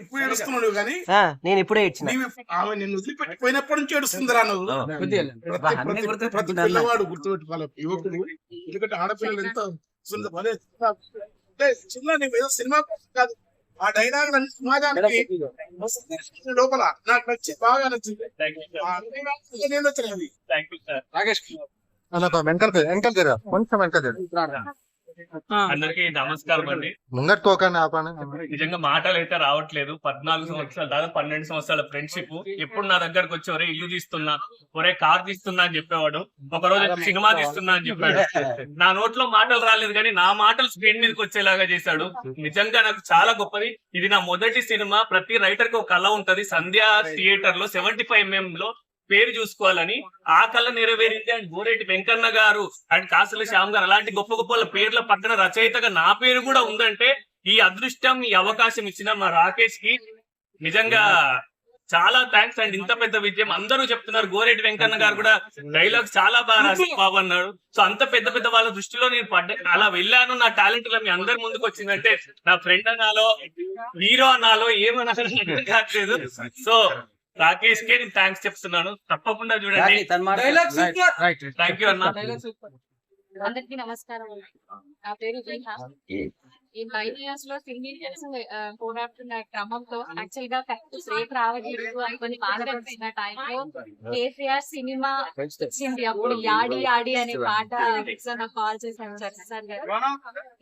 ఇప్పుడు ఏడుస్తున్నాడు కానీ నేను ఇప్పుడే ఇచ్చిన ఆమె నిన్ను వదిలిపెట్టిపోయినప్పటి నుంచి ఏడుస్తుందిరా నువ్వు. ప్రతి పిల్లవాడు గుర్తుపెట్టుకోవాలి యువకుడు, ఎందుకంటే ఆడపిల్లలు ఎంత అంటే చిన్న నీకు ఏదో సినిమా కాదు, ఆ డైలాగ్ సమాజానికి లోపల నాకు నచ్చి బాగా నచ్చింది. నేను వచ్చినది కొంచెం వెనక అందరికి నమస్కారం అండి. ముంగట్టుకోకండి ఆపండి. నిజంగా మాటలు అయితే రావట్లేదు. 14 సంవత్సరాలు దాదాపు 12 సంవత్సరాల ఫ్రెండ్షిప్. ఎప్పుడు నా దగ్గరకు వచ్చి ఒరే ఇల్లు తీస్తున్నా, ఒరే కార్ తీస్తున్నా అని చెప్పేవాడు. ఒక రోజు సినిమా తీస్తున్నా అని చెప్పాడు. నా నోట్లో మాటలు రాలేదు కానీ నా మాటలు స్క్రీన్ మీదకి వచ్చేలాగా చేశాడు. నిజంగా నాకు చాలా గొప్పది. ఇది నా మొదటి సినిమా. ప్రతి రైటర్ కి ఒక కళ ఉంటది. సంధ్యా థియేటర్ లో 75mm లో పేరు చూసుకోవాలని, ఆ కళ నెరవేరింది. అండ్ గోరేటి వెంకన్న గారు అండ్ కాసుల శ్యామ్ గారు అలాంటి గొప్ప గొప్ప పేర్ల పక్కన రచయితగా నా పేరు కూడా ఉందంటే ఈ అదృష్టం, ఈ అవకాశం ఇచ్చిన మా రాకేష్ కి నిజంగా చాలా థ్యాంక్స్. అండ్ ఇంత పెద్ద విజయం అందరూ చెప్తున్నారు. గోరేటి వెంకన్న గారు కూడా డైలాగ్ చాలా బాగా రాసి బాబు అన్నాడు. సో అంత పెద్ద పెద్ద వాళ్ళ దృష్టిలో నేను అలా వెళ్ళాను. నా టాలెంట్ మీ అందరి ముందుకు వచ్చిందంటే నా ఫ్రెండ్ అనాలో, హీరో అనాలో, ఏమనాలో కావట్లేదు. సో రాకేష్ కే నేను థ్యాంక్స్ చెప్తున్నాను. తప్పకుండా చూడండి. థ్యాంక్ యూ అన్న. అందరికీ నమస్కారం. నా పేరు రీహా. ఈ 9 years లో సిగ్నిఫికెన్స్ పోరాడుతున్న క్రమంలో యాక్చువల్ గా కరెక్ట్ రేపు రావట్లేదు అనుకుని బాధపడుతున్న టైంలో కేసీఆర్ సినిమా వచ్చింది. అప్పుడు యాడి యాడి అనే పాట నాకు కాల్ చేశాను సార్ గారు.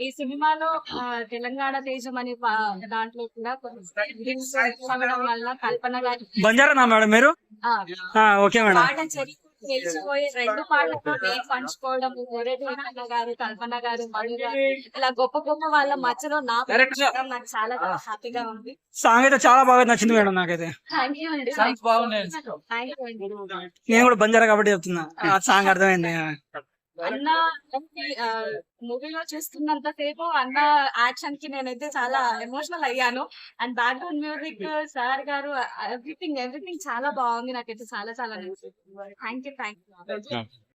ఈ సినిమాలో తెలంగాణ తేజం అనే దాంట్లో కూడా చదవడం వల్ల కల్పన గారి బంజారా మేడం మీరు పాట చరిత్ర తెలిసిపోయి 2 పాటలతో నేను పంచుకోవడం, గోరేటి వెంకన్న గారు, కల్పన గారు, మధు గారు ఇలా గొప్ప గొప్ప వాళ్ళ మధ్యలో నాకు చాలా హ్యాపీగా ఉంది. సాంగ్ అయితే చాలా బాగా నచ్చింది మేడం నాకైతే. థ్యాంక్ యూ అండి. థ్యాంక్ యూ అండి. నేను కూడా బంజారా కాబట్టి చెప్తున్నా, ఆ సాంగ్ అర్థమైంది. అన్న మూవీలో చూస్తున్నంత సేపు అన్న యాక్షన్ కి నేనైతే చాలా ఎమోషనల్ అయ్యాను. అండ్ బ్యాక్గ్రౌండ్ మ్యూజిక్ సార్ గారు ఎవ్రీథింగ్ చాలా బాగుంది. నాకైతే చాలా చాలా నచ్చింది. Thank you.